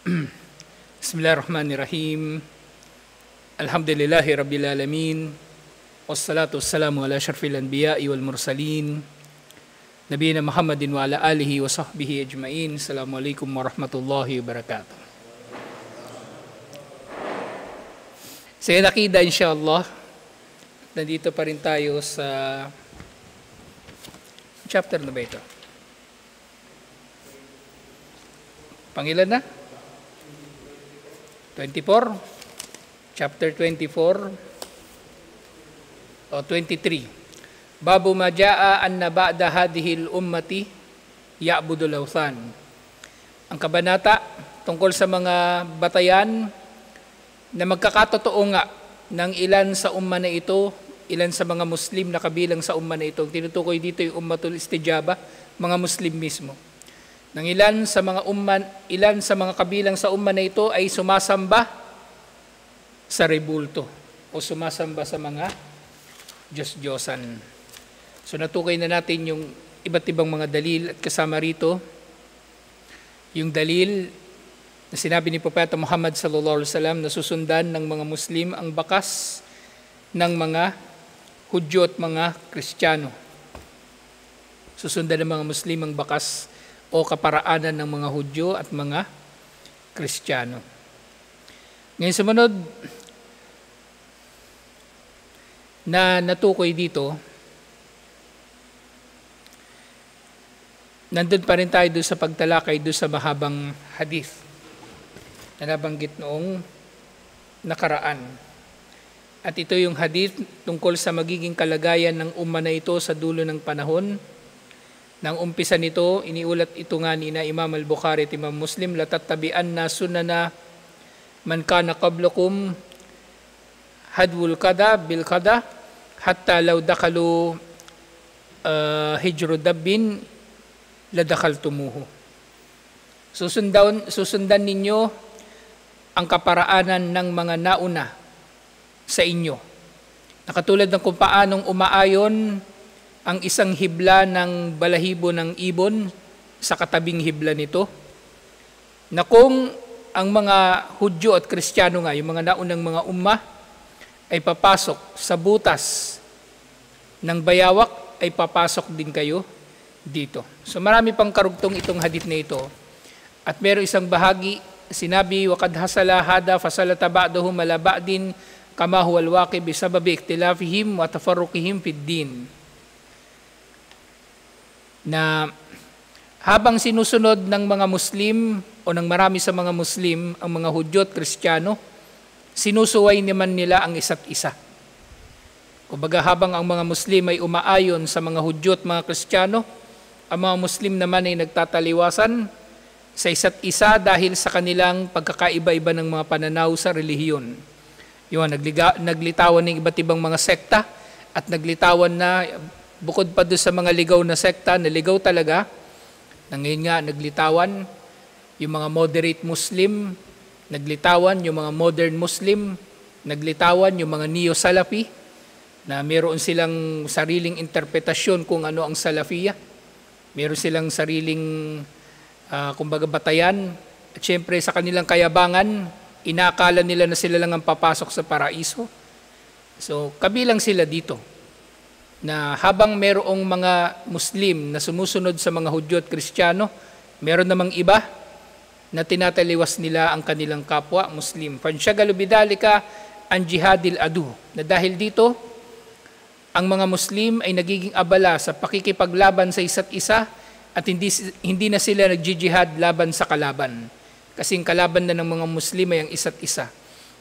Bismillahirrahmanirrahim. Alhamdulillahi Rabbil Alamin. Wassalatu wassalamu ala syarfil anbiya'i wal mursalin. Nabiyina Muhammadin wa ala alihi wa sahbihi ajma'in. Assalamualaikum warahmatullahi wabarakatuh. Sa Al-Aqidah insyaAllah, nandito pa rin tayo sa chapter na ba ito? Pangilan na? 24? Chapter 24 o 23. Babu ma jaa anna ba'da hadhil ummati ya'budul awthan. Ang kabanata tungkol sa mga batayan na magkakatotoo nga ng ilan sa umma na ito, ilan sa mga Muslim na kabilang sa umma na ito. Tinutukoy dito yung ummatul istijaba, mga Muslim mismo. Ng ilan sa mga kabilang sa umma na ito ay sumasamba sa rebulto o sumasamba sa mga Diyos-Diyosan. So natukoy na natin yung iba't ibang mga dalil at kasama rito yung dalil na sinabi ni Propeta Muhammad sallallahu alaihi wasallam na susundan ng mga Muslim ang bakas ng mga Hudyo at mga Kristiyano. Susundan ng mga Muslim ang bakas o kaparaanan ng mga Hudyo at mga Kristiyano. Ngayon sumunod na natukoy dito, nandun pa rin tayo doon sa pagtalakay doon sa mahabang hadith na nabanggit noong nakaraan. At ito yung hadith tungkol sa magiging kalagayan ng umma na ito sa dulo ng panahon. Nang umpisa nito, iniulat ito nga ni Imam al-Bukhari at Imam Muslim, latattabi'anna sunana man kana qablakum hadwul kada bil kada hatta law dakalu hijru dabbin ladakhaltumuhu. Susundan ninyo ang kaparaanan ng mga nauna sa inyo. Nakatulad ng kung paanong umaayon ang isang hibla ng balahibo ng ibon sa katabing hibla nito, na kung ang mga Hudyo at Kristiyano nga, yung mga naunang mga umma, ay papasok sa butas ng bayawak, ay papasok din kayo dito. So marami pang karugtong itong hadith na ito. At meron isang bahagi, sinabi, وَقَدْ حَسَلَ هَذَا فَسَلَتَ بَعْدَهُمْ عَلَى بَعْدٍ كَمَا هُوَ الْوَاقِعُ بِسَبَبِ اخْتِلَافِهِمْ وَتَفَرُّقِهِمْ فِي الدِّينِ. Na habang sinusunod ng mga Muslim o ng marami sa mga Muslim ang mga Hudyo at Kristiyano, sinusuway naman nila ang isa't isa. Kumbaga habang ang mga Muslim ay umaayon sa mga Hudyo at mga Kristiyano, ang mga Muslim naman ay nagtataliwasan sa isa't isa dahil sa kanilang pagkakaiba-iba ng mga pananaw sa relihiyon. Yun, naglitawan ng iba't ibang mga sekta at naglitawan na bukod pa doon sa mga ligaw na sekta, naligaw talaga, na ngayon nga naglitawan yung mga moderate Muslim, naglitawan yung mga modern Muslim, naglitawan yung mga neo-Salafi, na meron silang sariling interpretasyon kung ano ang Salafiyah, meron silang sariling kumbaga batayan, at syempre sa kanilang kayabangan, inaakala nila na sila lang ang papasok sa paraiso. So kabilang sila dito, na habang merong mga Muslim na sumusunod sa mga Hudyo at Kristiyano, meron namang iba na tinataliwas nila ang kanilang kapwa Muslim. Fansyagalu bidalika an jihadil adu, na dahil dito, ang mga Muslim ay nagiging abala sa pakikipaglaban sa isa't isa at hindi na sila nagjijihad laban sa kalaban. Kasing kalaban na ng mga Muslim ay ang isa't isa.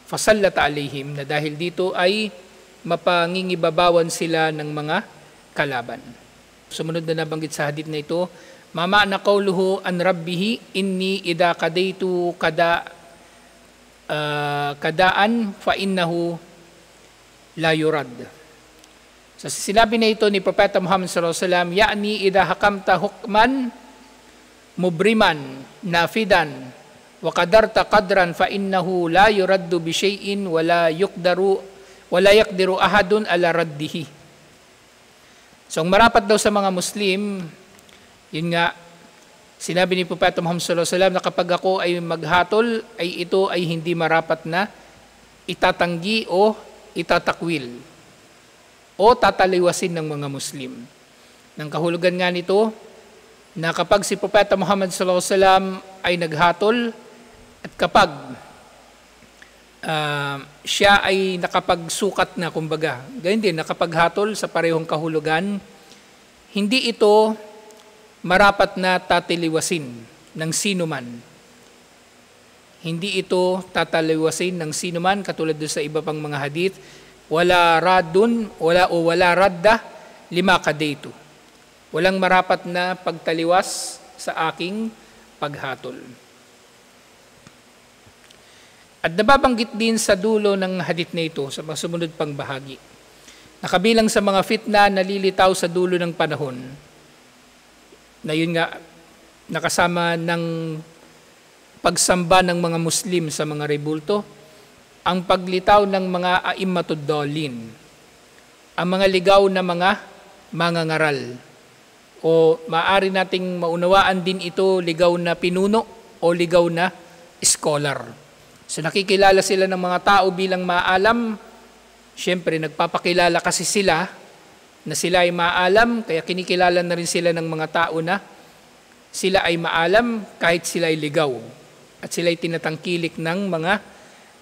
Fasallata alaihim, na dahil dito ay mapangingibabawan sila ng mga kalaban. Sumunod na nabanggit sa hadith na ito, mama'na qawluhu an rabbihi inni idha kadaitu kadaan fa innahu la yurad. So sinabi na ito ni Propeta Muhammad sallallahu alaihi wasallam, ya'ni idha hakamta hukman mubriman nafidan wa qadarta qadran fa innahu la yuraddu bi syai'in wala yaqdiru ahadun ala raddihi. So ang marapat daw sa mga Muslim, yun nga, Sinabi ni Propeta Muhammad sallallahu alaihi wasallam na kapag ako ay maghatol, ay ito ay hindi marapat na itatanggi o itatakwil o tataliwasin ng mga Muslim. Nang kahulugan nga nito na kapag si Propeta Muhammad sallallahu alaihi wasallam ay naghatol at kapag siya ay nakapagsukat na, kumbaga, ganyan din, nakapaghatol sa parehong kahulugan, hindi ito marapat na tataliwasin ng sinuman. Hindi ito tataliwasin ng sinuman, katulad doon sa iba pang mga hadith, wala radda lima kadaytu. Walang marapat na pagtaliwas sa aking paghatol. At nababanggit din sa dulo ng hadith na ito, sa mga sumunod pang bahagi, nakabilang sa mga fitna na lilitaw sa dulo ng panahon, na yun nga, nakasama ng pagsamba ng mga Muslim sa mga rebulto, ang paglitaw ng mga a'immatud dallin, ang mga ligaw na mga mangangaral, o maaari nating maunawaan din ito ligaw na pinuno o ligaw na scholar. So nakikilala sila ng mga tao bilang maalam. Siyempre nagpapakilala kasi sila na sila ay maalam, kaya kinikilala na rin sila ng mga tao na sila ay maalam kahit sila ay ligaw. At sila ay tinatangkilik ng mga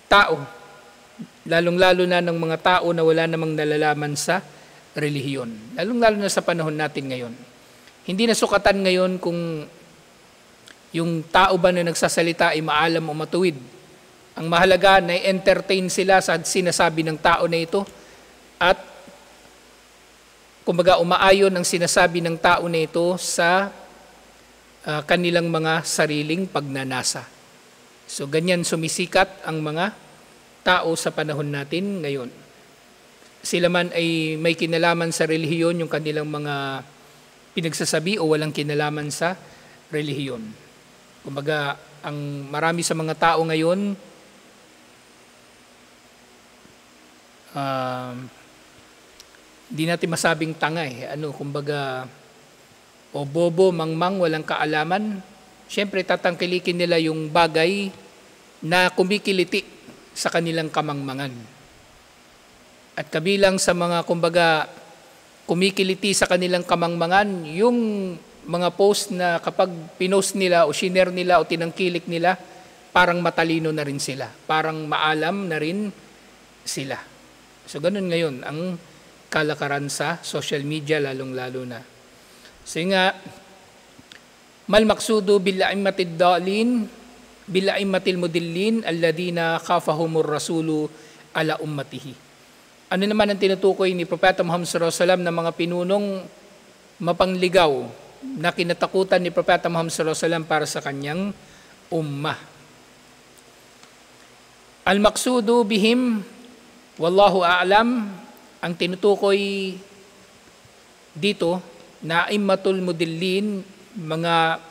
tao, lalong-lalo na ng mga tao na wala namang nalalaman sa relihiyon. Lalong-lalo na sa panahon natin ngayon. Hindi na sukatan ngayon kung yung tao ba na nagsasalita ay maalam o matuwid. Ang mahalaga na entertain sila sa sinasabi ng tao na ito at kumbaga umaayon ang sinasabi ng tao na ito sa kanilang mga sariling pagnanasa. So ganyan sumisikat ang mga tao sa panahon natin ngayon. Sila man ay may kinalaman sa relihiyon, yung kanilang mga pinagsasabi, o walang kinalaman sa relihiyon. Kumbaga, ang marami sa mga tao ngayon, di natin masabing tanga kumbaga, o bobo, mangmang, walang kaalaman. Siyempre, tatangkilikin nila yung bagay na kumikiliti sa kanilang kamangmangan. At kabilang sa mga, kumbaga, kumikiliti sa kanilang kamangmangan, yung mga post na kapag pinost nila o shinare nila o tinangkilik nila, parang matalino na rin sila. Parang maalam na rin sila. So, ganun ngayon ang kalakaran sa social media, lalong-lalo na. So, nga, mal maksudu bil a'immatid dallin bil a'immatil mudillin alladina khafahumur rasulu ala ummatihi. Ano naman ang tinutukoy ni Propeta Muhammad sallallahu alaihi wasallam ng mga pinunong mapangligaw na kinatakutan ni Propeta Muhammad sallallahu alaihi wasallam para sa kanyang ummah. Al maksudu bihim wallahu a'lam, ang tinutukoy dito na a'immatul mudillin, mga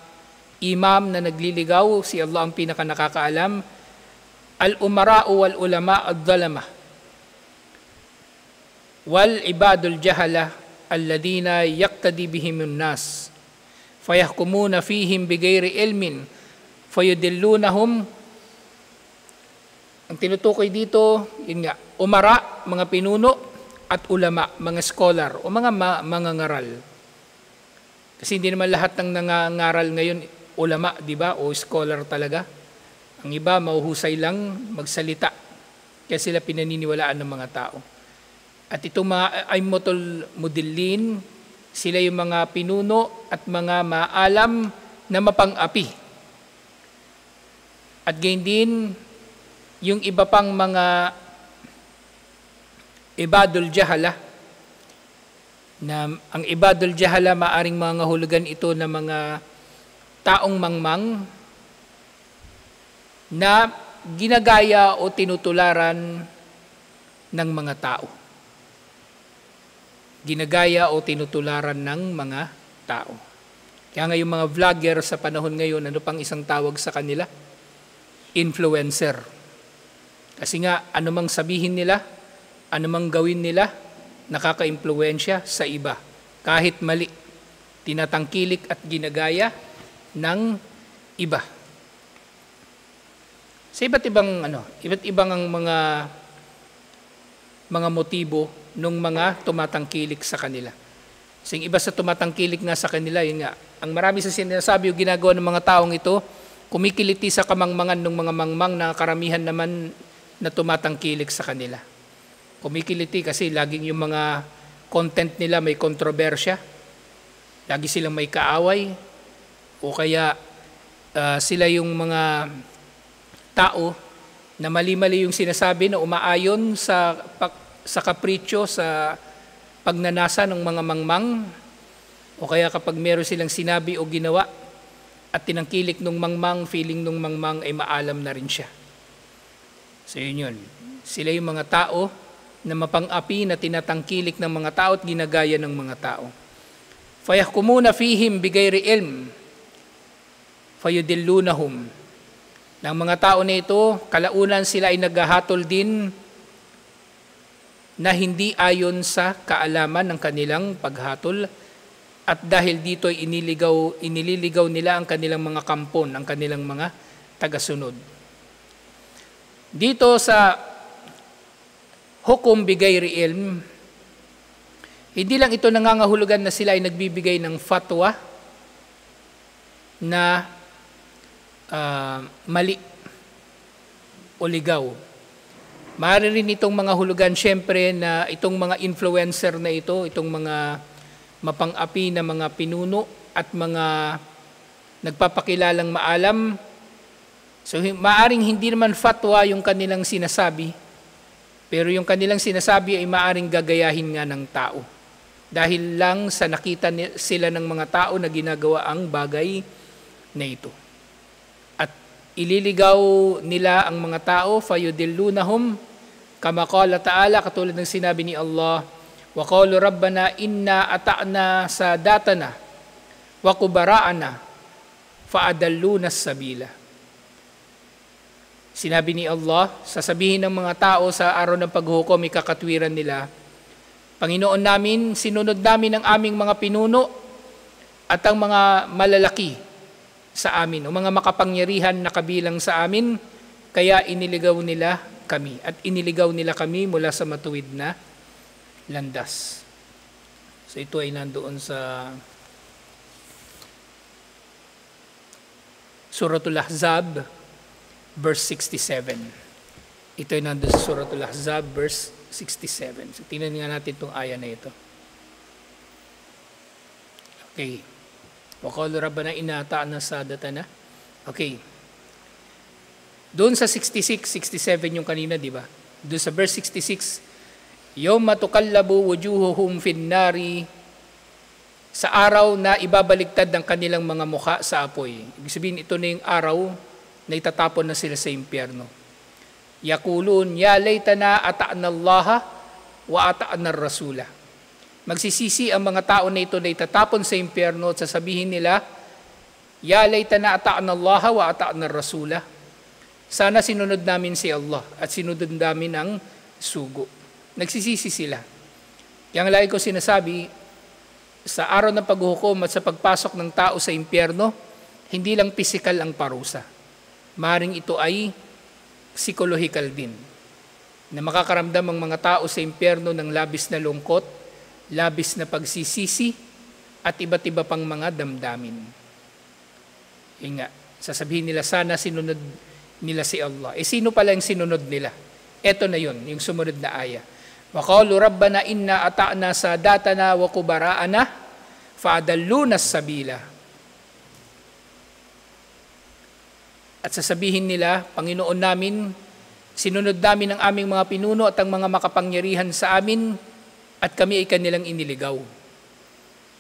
imam na nagliligaw, si Allah ang pinaka nakakaalam, al-umara'u wal ulama ad-dhalama wal ibadul jahala alladina yaqtadi bihimun nas fayahkumuna fihim bighairi ilmin fayudillunahum. Ang tinutukoy dito, yun nga, umara, mga pinuno, at ulama, mga scholar, o mga mangangaral. Kasi hindi naman lahat ng nangangaral ngayon, ulama, di ba? O scholar talaga. Ang iba, mahuhusay lang magsalita. Kaya sila pinaniniwalaan ng mga tao. At itong mga a'immatul mudillin, sila yung mga pinuno at mga maalam na mapang-api. At gayon din, yung iba pang mga ibadul jahala, na ang ibadul jahala maaring mga hulugan ito na mga taong mangmang na ginagaya o tinutularan ng mga tao. Ginagaya o tinutularan ng mga tao. Kaya nga yung mga vlogger sa panahon ngayon, ano pang isang tawag sa kanila? Influencer. Kasi nga, anumang sabihin nila, anumang gawin nila, nakaka-impluwensya sa iba. Kahit mali, tinatangkilik at ginagaya ng iba. Sa iba't ibang ang mga motibo ng mga tumatangkilik sa kanila. So, yung iba sa tumatangkilik nga sa kanila, yun nga, ang marami sa sinasabi o ginagawa ng mga taong ito, kumikiliti sa kamangmangan ng mga mangmang na karamihan naman na tumatangkilik sa kanila. Kumikiliti kasi laging yung mga content nila may kontrobersya, lagi silang may kaaway, o kaya sila yung mga tao na mali-mali yung sinasabi na umaayon sa kapritsyo, sa pagnanasa ng mga mangmang, o kaya kapag meron silang sinabi o ginawa at tinangkilik ng mangmang, feeling ng mangmang ay maalam na rin siya. So yun. Sila yung mga tao na mapang-api na tinatangkilik ng mga tao at ginagaya ng mga tao. فَيَحْكُمُونَ فِيهِمْ بِغَيْرِ عِلْمٍ فَيُدِلُّونَهُمْ. Ng mga tao na ito, kalaunan sila ay naghahatol din na hindi ayon sa kaalaman ng kanilang paghatol, at dahil dito ay inililigaw nila ang kanilang mga kampon, ang kanilang mga tagasunod. Dito sa hukom bigayri ilm, hindi lang ito nangangahulugan na sila ay nagbibigay ng fatwa na mali o ligaw. Maaari rin itong mga hulugan syempre na itong mga influencer na ito, itong mga mapang-api na mga pinuno at mga nagpapakilalang maalam. So maaring hindi naman fatwa yung kanilang sinasabi, pero yung kanilang sinasabi ay maaring gagayahin nga ng tao. Dahil lang sa nakita sila ng mga tao na ginagawa ang bagay na ito. At ililigaw nila ang mga tao, fayudillunahum, kama qala ta'ala, katulad ng sinabi ni Allah, wa qalu rabbana inna ata'na sadatana wa kubara'ana fa'adalluna sabila. Sinabi ni Allah, sasabihin ng mga tao sa araw ng paghukom, ikakatwiran nila, Panginoon namin, sinunod namin ang aming mga pinuno at ang mga malalaki sa amin, o mga makapangyarihan na kabilang sa amin, kaya iniligaw nila kami. At iniligaw nila kami mula sa matuwid na landas. So ito ay nandoon sa Suratul Ahzab, verse 67. Ito ay nandoon sa Suratul Ahzab, verse 67. So tingnan nga natin itong aya na ito. Okay. وَقَالُوا رَبَّنَا إِنَّا أَطَعْنَا سَادَتَنَا. Okay. Doon sa 66, 67 yung kanina, di ba? Doon sa verse 66, يَوْمَ تُقَلَّبُ وُجُوهُهُمْ فِي النَّارِ, sa araw na ibabaligtad ng kanilang mga mukha sa apoy. Ibig sabihin, ito na yung araw na itatapon na sila sa impyerno. Yakulun, ya laytana ata'na Allah wa ata'na ar-rasula. Magsisisi ang mga tao na ito na itatapon sa impyerno at sasabihin nila, ya laytana ata'na Allah wa ata'na ar-rasula. Sana sinunod namin si Allah at sinunod namin ang sugo. Nagsisisi sila. Yang lagi ko sinasabi, sa araw ng paghukom at sa pagpasok ng tao sa impyerno, hindi lang physical ang parusa. Maring ito ay psychological din, na makakaramdam ang mga tao sa impyerno ng labis na lungkot, labis na pagsisisi, at iba't iba pang mga damdamin. Yun nga, sasabihin nila, sana sinunod nila si Allah. Sino pala yung sinunod nila? Eto na yun, yung sumunod na aya. وَقَالُوا رَبَّنَا إِنَّا أَطَعْنَا سَادَاتَنَا وَكُبَرَاءَنَا فَأَضَلُّونَا السَّبِيلَ. At sasabihin nila, Panginoon namin, sinunod namin ang aming mga pinuno at ang mga makapangyarihan sa amin, at kami ay kanilang iniligaw.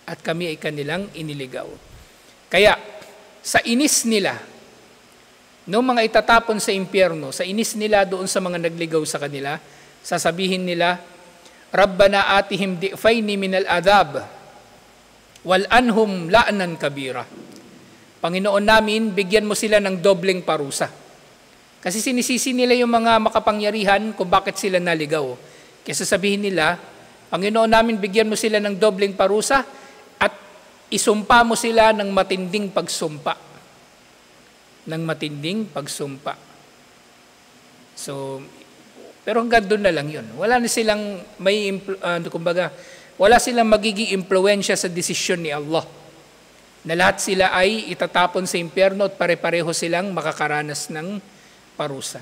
At kami ay kanilang iniligaw. Kaya, sa inis nila, noong mga itatapon sa impyerno, sa inis nila doon sa mga nagligaw sa kanila, sasabihin nila, Rabbana atihim di'fayni minal adhab, wal anhum la'nan kabira. Panginoon namin, bigyan mo sila ng dobleng parusa. Kasi sinisisi nila yung mga makapangyarihan kung bakit sila naligaw. Kaya sasabihin nila, Panginoon namin, bigyan mo sila ng dobleng parusa at isumpa mo sila ng matinding pagsumpa. Ng matinding pagsumpa. So, pero hanggang doon na lang yun. Wala na silang wala silang magiging impluwensya sa desisyon ni Allah. Na lahat sila ay itatapon sa impyerno at pare-pareho silang makakaranas ng parusa.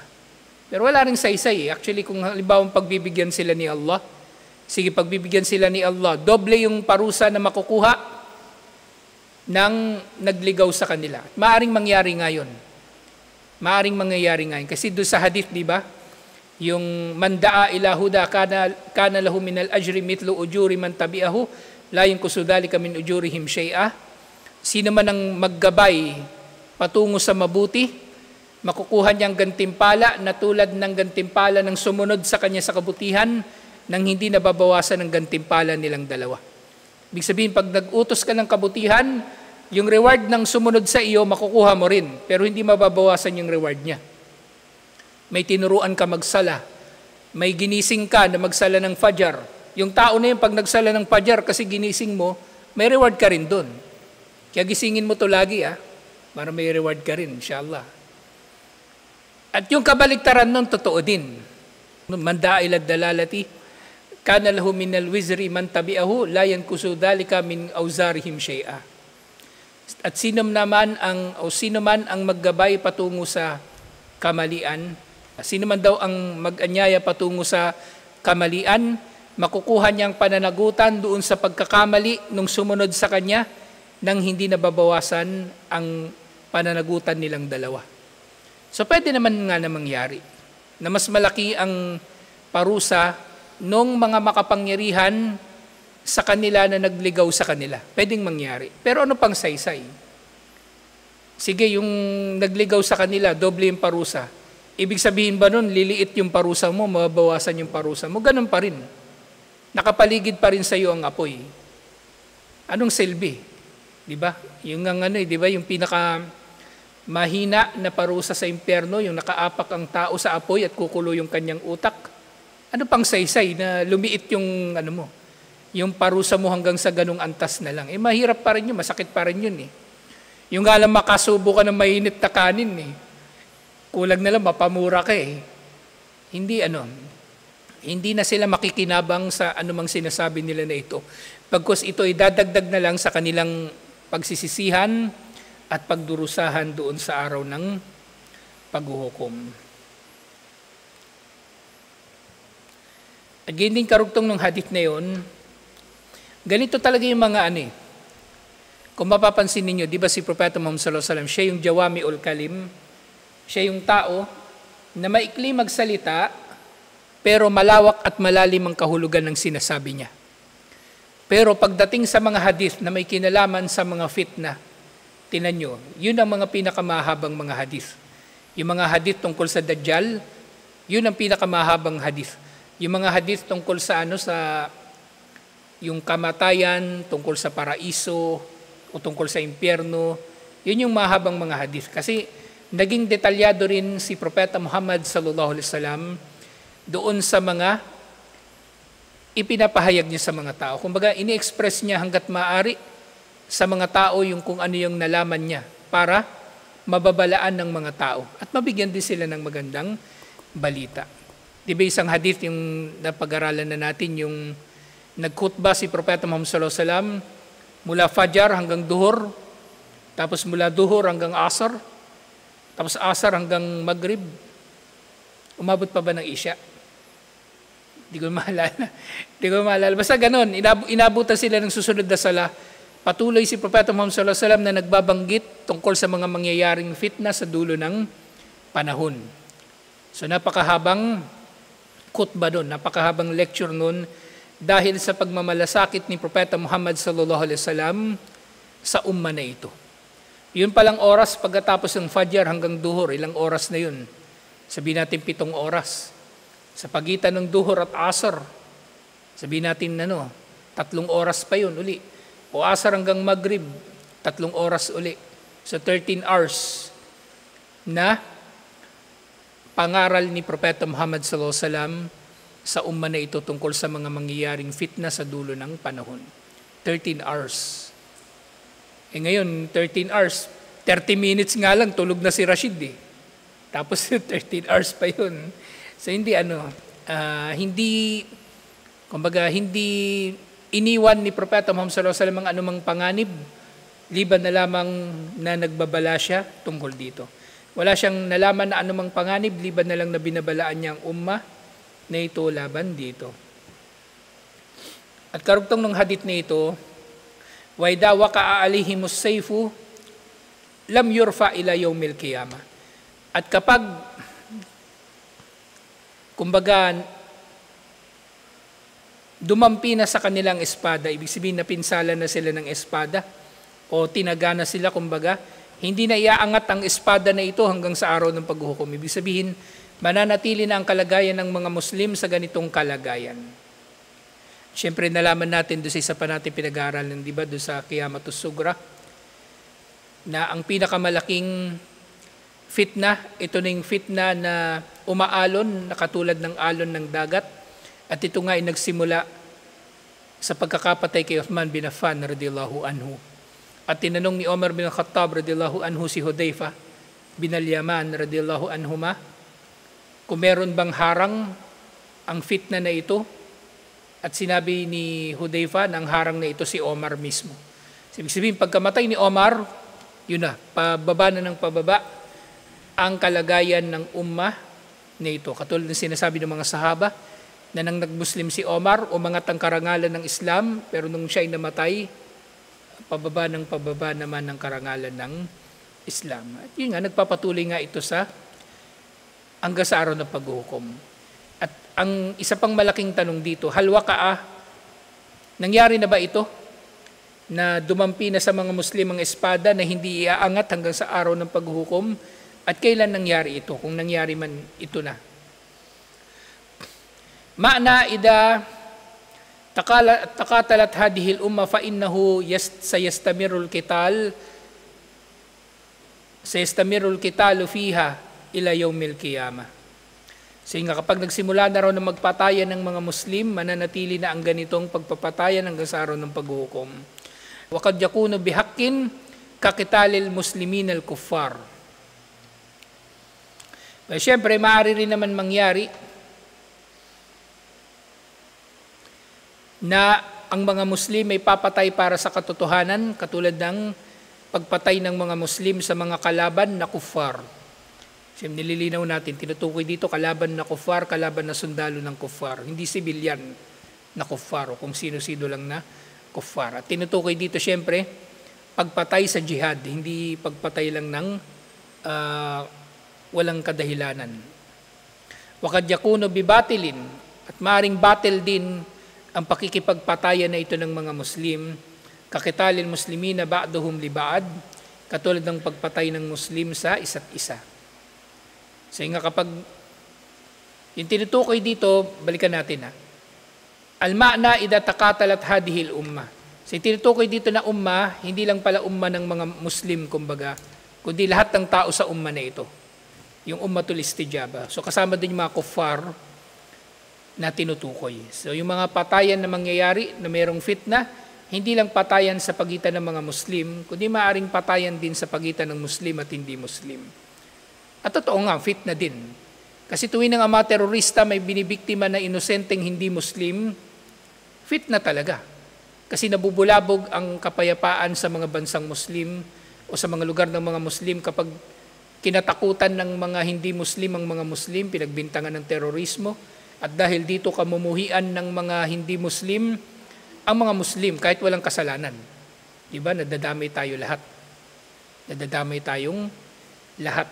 Pero wala rin saysay. Actually, kung halimbawa pagbibigyan sila ni Allah, sige, pagbibigyan sila ni Allah, doble yung parusa na makukuha ng nagligaw sa kanila. Maaring mangyari ngayon. Maaring mangyayari ngayon. Kasi doon sa hadith, di ba? Yung mandaa ila huda kana lahu min al-ajri mithlu ujuri man tabi'ahu la yanqusu dhalika min ujurihim shay'a. Sino man ang maggabay patungo sa mabuti, makukuha niyang gantimpala na tulad ng gantimpala ng sumunod sa kanya sa kabutihan nang hindi nababawasan ng gantimpala nilang dalawa. Ibig sabihin, pag nag-utos ka ng kabutihan, yung reward ng sumunod sa iyo, makukuha mo rin, pero hindi mababawasan yung reward niya. May tinuruan ka magsala, may ginising ka na magsala ng fajar. Yung tao na yun, pag nagsala ng fajar kasi ginising mo, may reward ka rin doon. Kaya gisingin mo to lagi, para may reward ka rin, inshallah. At yung kabaliktaran nun, totoo din. Manda ilad dalalati, kana lahu minal wizri man tabi'ahu, la yankusu dhalika min awzarihim shay'a. At sino man ang maggabay patungo sa kamalian, sino man daw ang mag-anyaya patungo sa kamalian, makukuha niyang pananagutan doon sa pagkakamali nung sumunod sa kanya nang hindi nababawasan ang pananagutan nilang dalawa. So pwede naman nga na mangyari na mas malaki ang parusa nung mga makapangyarihan sa kanila na nagligaw sa kanila. Pwedeng mangyari. Pero ano pang saysay? Sige, yung nagligaw sa kanila, doble yung parusa. Ibig sabihin ba nun, liliit yung parusa mo, mababawasan yung parusa mo? Ganun pa rin. Nakapaligid pa rin sa iyo ang apoy. Anong silbi? Di ba? Yung di ba, yung pinaka mahina na parusa sa impyerno, yung nakaapak ang tao sa apoy at kukulo yung kanyang utak. Ano pang saysay na lumiit yung yung parusa mo hanggang sa ganung antas na lang. Mahirap pa rin yun, masakit pa rin yun . Yung nga lang makasubo ka ng mainit na kanin . Kulang na lang, mapamura ka . Hindi na sila makikinabang sa anumang sinasabi nila na ito. Pagkos ito ay dadagdag na lang sa kanilang pagsisisihan at pagdurusahan doon sa araw ng paghuhukom. At ganyan din karugtong ng hadith na yun, ganito talaga yung mga Kung mapapansin ninyo, di ba si Propeta Muhammad sallallahu alaihi wasallam, siya yung jawami'ul kalim, siya yung tao na maikli magsalita, pero malawak at malalim ang kahulugan ng sinasabi niya. Pero pagdating sa mga hadith na may kinalaman sa mga fitna, tinan nyo, yun ang mga pinakamahabang mga hadith. Yung mga hadith tungkol sa Dajjal, yun ang pinakamahabang hadith. Yung mga hadith tungkol sa yung kamatayan, tungkol sa paraiso, o tungkol sa impyerno, yun yung mahabang mga hadith. Kasi naging detalyado rin si Propeta Muhammad sallallahu alaihi wasallam doon sa mga ipinapahayag niya sa mga tao. Kumbaga, ini-express niya hanggat maaari sa mga tao yung kung ano yung nalaman niya para mababalaan ng mga tao at mabigyan din sila ng magandang balita. Di ba isang hadith yung napag-aralan na natin, yung nagkhutbah si Propeta Muhammad sallallahu alaihi wasallam mula Fajar hanggang Duhur, tapos mula Duhur hanggang Asar, tapos Asar hanggang Maghrib. Umabot pa ba ng Isya? Di ko maalala. Basta ganun, inabutan sila ng susunod na sala. Patuloy si Propeta Muhammad sallallahu alaihi wasallam na nagbabanggit tungkol sa mga mangyayaring fitna sa dulo ng panahon. So napakahabang khutbah doon, napakahabang lecture noon dahil sa pagmamalasakit ni Propeta Muhammad sallallahu alaihi wasallam sa umma na ito. Yun palang oras pagkatapos ng Fajr hanggang Duhur, ilang oras na yun? Sabihin natin 7 oras. Sa pagitan ng Duhur at Asar, sabihin natin 3 oras pa yun uli. O Asar hanggang Maghrib, 3 oras uli. So 13 hours na pangaral ni Propeta Muhammad sallallahu alaihi wasallam sa umma na ito tungkol sa mga mangyayaring fitna sa dulo ng panahon. 13 hours. Ngayon, 13 hours, 30 minutes nga lang, tulog na si Rashid eh. Tapos 13 hours pa yun. So hindi hindi iniwan ni Propeta Muhammad sallallahu alaihi wasallam ang anumang panganib, liban na lamang na nagbabala siya tungkol dito. Wala siyang nalaman na anumang panganib, liban na lang na binabalaan niya ang ummah na ito laban dito. At karugtong ng hadith na ito, wa idha waqa'a alihimus sayfu lam yurfa ila yawmil qiyamah. At kapag kumbaga dumampi na sa kanilang espada, ibig sabihin napinsala na sila ng espada o tinagana sila, kumbaga hindi na iaangat ang espada na ito hanggang sa araw ng paghuhukom. Ibig sabihin mananatili na ang kalagayan ng mga Muslim sa ganitong kalagayan. Siyempre nalaman natin doon sa isa pa natin pinag-aaralan, di ba, doon sa Qiyamatus Sugra, na ang pinakamalaking fitna, ito na yung fitna na umaalon na katulad ng alon ng dagat, at ito nga ay nagsimula sa pagkakapatay kay Uthman bin Affan radhiyallahu anhu. At tinanong ni Omar bin Khattab radhiyallahu anhu si Hudayfa bin al-Yaman radhiyallahu anhuma kung meron bang harang ang fitna na ito, at sinabi ni Hudayfa na ang harang na ito si Omar mismo. Ibig sabihin, pagkamatay ni Omar, yun na, pababa na ng pababa ang kalagayan ng ummah na ito. Katulad ng sinasabi ng mga sahaba na nang nag-Muslim si Omar, umangat ang karangalan ng Islam, pero nung siya'y namatay, pababa naman ang karangalan ng Islam. At yun nga, nagpapatuloy nga ito sa hanggang sa araw ng paghuhukom. At ang isa pang malaking tanong dito, hal waqa'a, nangyari na ba ito? Na dumampi na sa mga Muslim ang espada na hindi iaangat hanggang sa araw ng paghuhukom? At kailan nangyari ito? Kung nangyari man ito na. Ma'na idha takatalat hadihil umma fa innahu sayastamirul kitalu fiha ila yawmil qiyamah. So nga kapag nagsimula na raw na magpatayan ng mga Muslim, mananatili na ang ganitong pagpapatayan hanggang sa araw ng paghuhukom. Wa qad yakunu bihaqqin kaqitalil muslimin al-kuffar. Siyempre, maaari rin naman mangyari na ang mga Muslim ay papatay para sa katotohanan, katulad ng pagpatay ng mga Muslim sa mga kalaban na kuffar. Siyempre, nililinaw natin, tinutukoy dito kalaban na kuffar, kalaban na sundalo ng kuffar, hindi sibilyan na kuffar o kung sino-sino lang na kuffar. At tinutukoy dito siyempre, pagpatay sa jihad, hindi pagpatay lang ng walang kadahilanan. Wakad yakuno bibatilin, at maring batil din ang pakikipagpatayan na ito ng mga Muslim, kakitalil muslimina ba'duhum li ba'd, katulad ng pagpatay ng Muslim sa isa't isa. So nga kapag yung tinutukoy dito, balikan natin al-ma'na idha takatalat hadihil ummah. So tinutukoy dito na ummah, hindi lang pala ummah ng mga Muslim kumbaga, kundi lahat ng tao sa ummah na ito. Yung ummatul istijaba. So kasama din yung mga kuffar na tinutukoy. So yung mga patayan na mangyayari na mayroong fitna, hindi lang patayan sa pagitan ng mga Muslim, kundi maaaring patayan din sa pagitan ng Muslim at hindi Muslim. At totoo nga, fitna din. Kasi tuwing ng mga terorista may binibiktima na inosenteng hindi Muslim, fitna talaga. Kasi nabubulabog ang kapayapaan sa mga bansang Muslim o sa mga lugar ng mga Muslim kapag kinatakutan ng mga hindi Muslim ang mga Muslim, pinagbintangan ng terorismo. At dahil dito kamumuhian ng mga hindi Muslim, ang mga Muslim kahit walang kasalanan. Diba? Nadadamay tayo lahat. Nadadamay tayong lahat.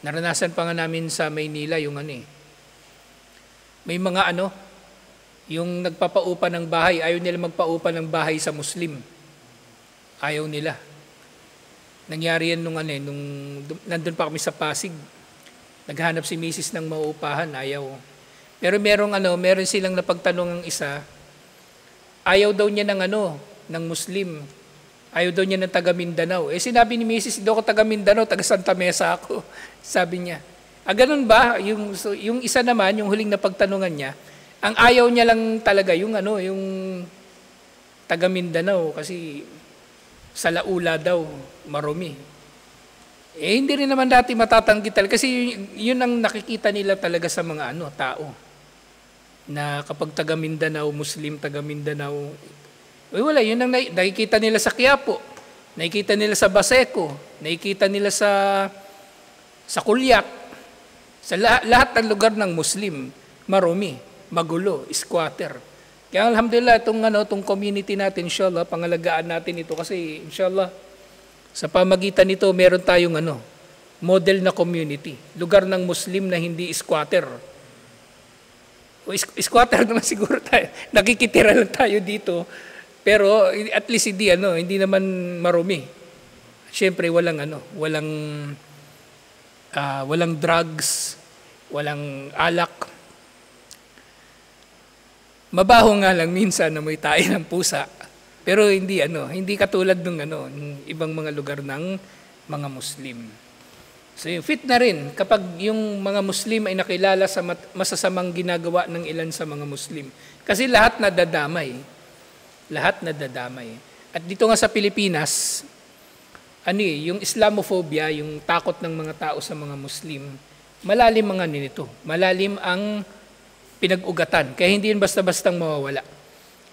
Naranasan pa nga namin sa Maynila yung may mga yung nagpapaupa ng bahay, ayaw nila magpaupa ng bahay sa Muslim. Ayaw nila. Nangyari yan nung nandun pa kami sa Pasig. Naghanap si Mrs. ng mauupahan, ayaw. Pero meron silang napagtanong ang isa, ayaw daw niya ng Muslim. Ayaw daw niya ng taga Mindanao. Sinabi ni Mrs., hindi ako taga Mindanao, taga Santa Mesa ako. Sabi niya. Ganun ba? Yung isa naman, yung huling napagtanungan niya, ang ayaw niya lang talaga yung taga Mindanao kasi Sa Laula daw, marumi. Hindi rin naman dati matatanggi talaga kasi yun ang nakikita nila talaga sa mga tao. Na kapag taga Mindanao, Muslim, taga Mindanao, wala, yun ang nakikita nila sa Quiapo, nakikita nila sa Baseco, nakikita nila sa Kulyak, sa lahat ng lugar ng Muslim, marumi, magulo, squatter. Kaya alhamdulillah, itong community natin, inshallah, pangalagaan natin ito kasi inshallah, sa pamagitan nito, meron tayong model na community. Lugar ng Muslim na hindi squatter. O squatter naman siguro tayo. Nakikitira lang tayo dito. Pero at least hindi naman marumi. Siyempre, walang drugs, walang alak. Mabaho nga lang minsan na may tayo ng pusa. Pero hindi katulad ng ibang mga lugar ng mga Muslim. So yung fit na rin kapag yung mga Muslim ay nakilala sa masasamang ginagawa ng ilan sa mga Muslim. Kasi lahat nadadamay. Lahat nadadamay. At dito nga sa Pilipinas, yung Islamophobia, yung takot ng mga tao sa mga Muslim, malalim ang nito. Malalim ang pinag-ugatan. Kaya hindi yun basta-bastang mawawala.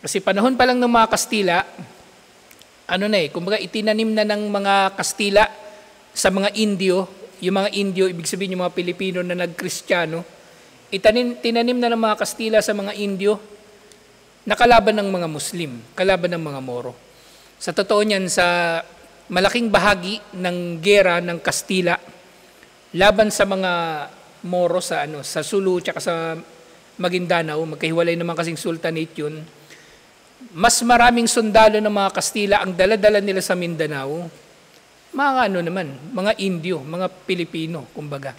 Kasi panahon pa lang ng mga Kastila, kumbaga itinanim na ng mga Kastila sa mga Indio, yung mga Indio, ibig sabihin yung mga Pilipino na nag-Kristiyano, tinanim na ng mga Kastila sa mga Indio na kalaban ng mga Muslim, kalaban ng mga Moro. Sa totoo niyan, sa malaking bahagi ng gera ng Kastila, laban sa mga Moro sa Sulu tsaka sa Maguindanao, magkahiwalay naman kasing sultanate yun, mas maraming sundalo ng mga Kastila ang dala-dala nila sa Mindanao, mga Indio, mga Pilipino, kumbaga.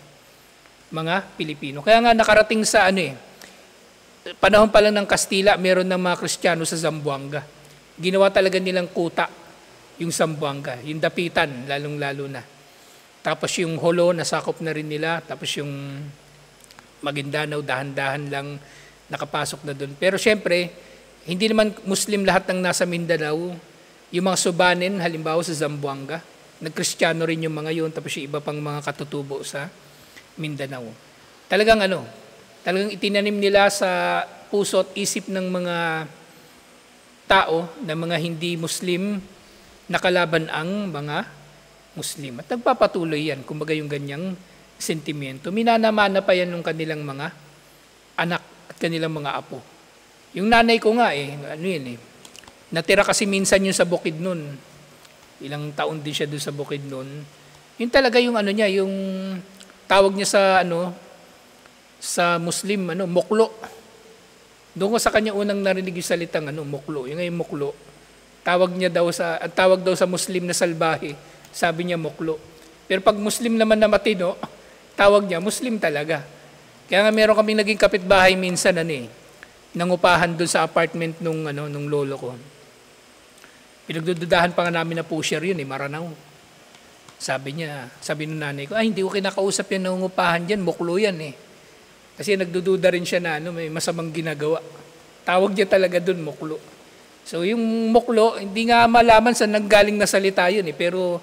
Mga Pilipino. Kaya nga nakarating sa panahon pa lang ng Kastila, meron ng mga Kristiyano sa Zamboanga. Ginawa talaga nilang kuta, yung Zamboanga, yung dapitan, lalong-lalo na. Tapos yung Holo, nasakop na rin nila, tapos yung Maguindanao, dahan-dahan lang nakapasok na doon. Pero syempre, hindi naman Muslim lahat ng nasa Mindanao. Yung mga Subanen, halimbawa sa Zamboanga, nagkristyano rin yung mga yun, tapos yung iba pang mga katutubo sa Mindanao. Talagang itinanim nila sa puso at isip ng mga tao na mga hindi Muslim nakalaban ang mga Muslim. At nagpapatuloy yan, kumbaga yung ganyang sentimento. Minanamana pa yan ng kanilang mga anak at kanilang mga apo. Yung nanay ko nga natira kasi minsan yun sa Bukidnon. Ilang taon din siya doon sa Bukidnon. Yun talaga yung yung tawag niya sa Muslim, muklo. Doon ko sa kanya unang narinig yung salitang muklo. Yung muklo. Tawag daw sa Muslim na salbahe, sabi niya muklo. Pero pag Muslim naman na matino, tawag niya Muslim talaga. Kaya nga meron kaming naging kapitbahay minsan nangupahan doon sa apartment nung lolo ko. Pinagdududahan pa nga namin na pusher yun Maranao. Sabi nung nanay ko, hindi ko kinakausap yan nangungupahan dyan, muklo yan Kasi nagdududa rin siya na may masamang ginagawa. Tawag niya talaga doon muklo. So yung muklo, hindi nga malaman sa nanggaling na salita yun pero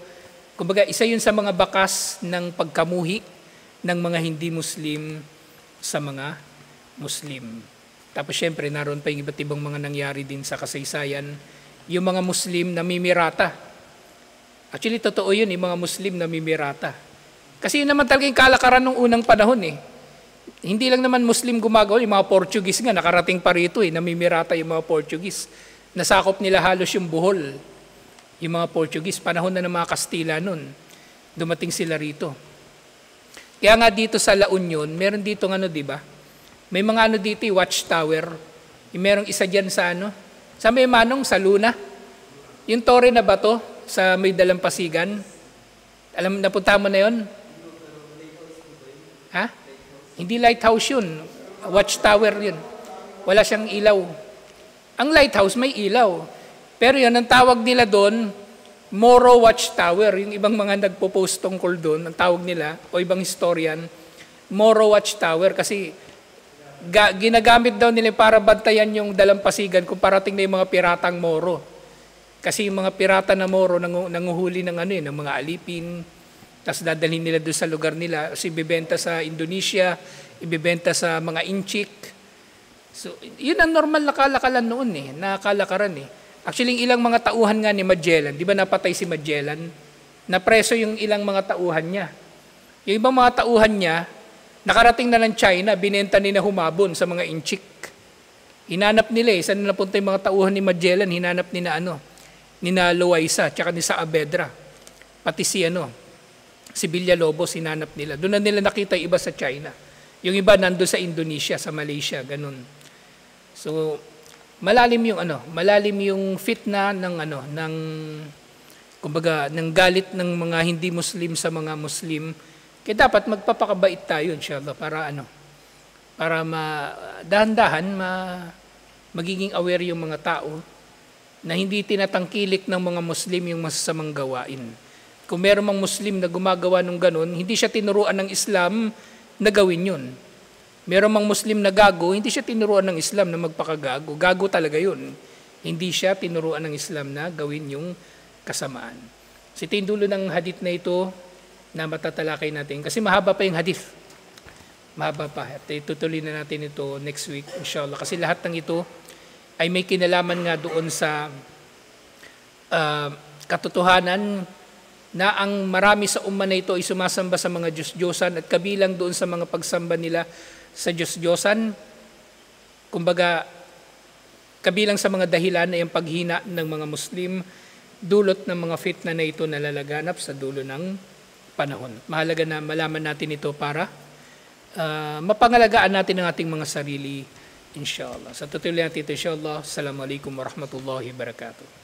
kumbaga isa yun sa mga bakas ng pagkamuhi ng mga hindi Muslim sa mga Muslim. Tapos syempre, naroon pa yung iba't ibang mga nangyari din sa kasaysayan. Yung mga Muslim na mimirata. Actually, totoo yun, yung mga Muslim na mimirata. Kasi yun naman talaga yung kalakaran ng unang panahon Hindi lang naman Muslim gumagawa, yung mga Portuguese nga, nakarating pa rito namimirata yung mga Portuguese. Nasakop nila halos yung Bohol. Yung mga Portuguese, panahon na ng mga Kastila nun. Dumating sila rito. Kaya nga dito sa La Union, meron dito di ba? May mga dito, watchtower. Yung merong isa dyan sa sa may manong, sa Luna. Yung tore na bato sa may dalampasigan. Napunta mo na yun? Ha? Hindi lighthouse yun. Watchtower yun. Wala siyang ilaw. Ang lighthouse may ilaw. Pero yun, ang tawag nila doon, Moro Watchtower. Yung ibang mga nagpo-post tungkol doon, ang tawag nila, o ibang historian, Moro Watchtower. Kasi ginagamit daw nila para bantayan yung dalampasigan kung parating na yung mga piratang Moro. Kasi yung mga pirata na Moro nanguhuli ng ng mga alipin, tapos dadalhin nila doon sa lugar nila, kasi ibibenta sa Indonesia, ibibenta sa mga inchik. So, yun ang normal na kalakalan noon nakalakaran Actually, yung ilang mga tauhan nga ni Magellan, di ba napatay si Magellan? Napreso yung ilang mga tauhan niya. Yung ibang mga tauhan niya, nakarating na ng China, binenta nila humabon sa mga inchik. Hinanap nila saan napunta yung mga tauhan ni Magellan, hinanap nila nina Loaiza, tsaka ni Saavedra. Pati si Villalobos, hinanap nila. Doon na nila nakita yung iba sa China. Yung iba nando sa Indonesia, sa Malaysia, ganun. So, malalim yung fitna ng galit ng mga hindi Muslim sa mga Muslim. Kaya dapat magpapakabait tayo, inshallah, para dahan-dahan magiging aware yung mga tao na hindi tinatangkilik ng mga Muslim yung masasamang gawain. Kung meron mang Muslim na gumagawa ng ganun, hindi siya tinuruan ng Islam na gawin yun. Meron mang Muslim na gago, hindi siya tinuruan ng Islam na magpakagago. Gago talaga yun. Hindi siya tinuruan ng Islam na gawin yung kasamaan. So ito yung dulo ng hadith na ito na matatalakay natin. Kasi mahaba pa yung hadith. Mahaba pa. At itutuloy na natin ito next week, inshallah. Kasi lahat ng ito ay may kinalaman nga doon sa katotohanan na ang marami sa umma na ito ay sumasamba sa mga Diyos-Diyosan at kabilang doon sa mga pagsamba nila sa Diyos-Diyosan. Kumbaga, kabilang sa mga dahilan ay ang paghina ng mga Muslim, dulot ng mga fitna na ito na lalaganap sa dulo ng panahon. Mahalaga na malaman natin ito para mapangalagaan natin ang ating mga sarili, inshallah. Sa tutuloy natin ito, inshallah. Assalamualaikum warahmatullahi wabarakatuh.